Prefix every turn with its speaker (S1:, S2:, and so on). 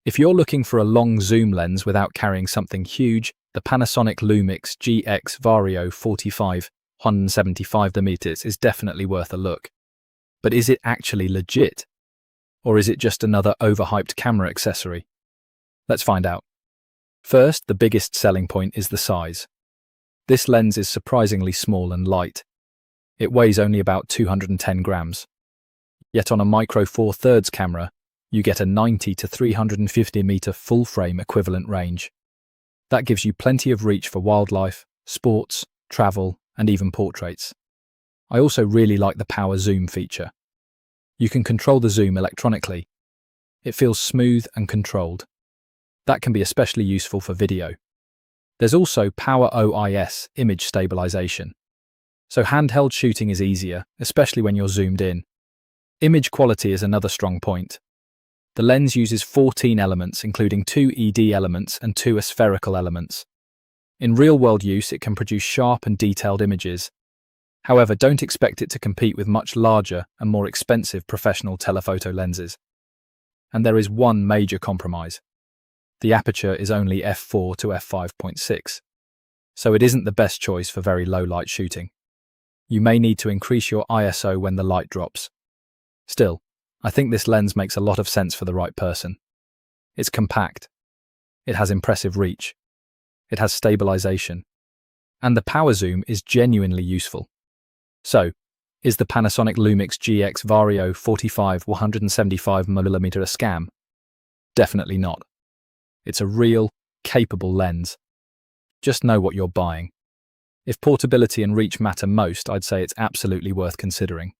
S1: If you're looking for a long zoom lens without carrying something huge, the Panasonic Lumix GX VARIO 45-175mm is definitely worth a look. But is it actually legit? Or is it just another overhyped camera accessory? Let's find out. First, the biggest selling point is the size. This lens is surprisingly small and light. It weighs only about 210 grams. Yet on a micro 4/3 camera, you get a 90 to 350 meter full-frame equivalent range. That gives you plenty of reach for wildlife, sports, travel, and even portraits. I also really like the power zoom feature. You can control the zoom electronically. It feels smooth and controlled. That can be especially useful for video. There's also Power OIS image stabilization. So handheld shooting is easier, especially when you're zoomed in. Image quality is another strong point. The lens uses 14 elements, including 2 ED elements and 2 aspherical elements. In real-world use, it can produce sharp and detailed images. However, don't expect it to compete with much larger and more expensive professional telephoto lenses. And there is one major compromise. The aperture is only f4 to f5.6, so it isn't the best choice for very low light shooting. You may need to increase your ISO when the light drops. Still, I think this lens makes a lot of sense for the right person. It's compact. It has impressive reach. It has stabilization. And the power zoom is genuinely useful. So, is the Panasonic Lumix GX VARIO 45-175mm a scam? Definitely not. It's a real, capable lens. Just know what you're buying. If portability and reach matter most, I'd say it's absolutely worth considering.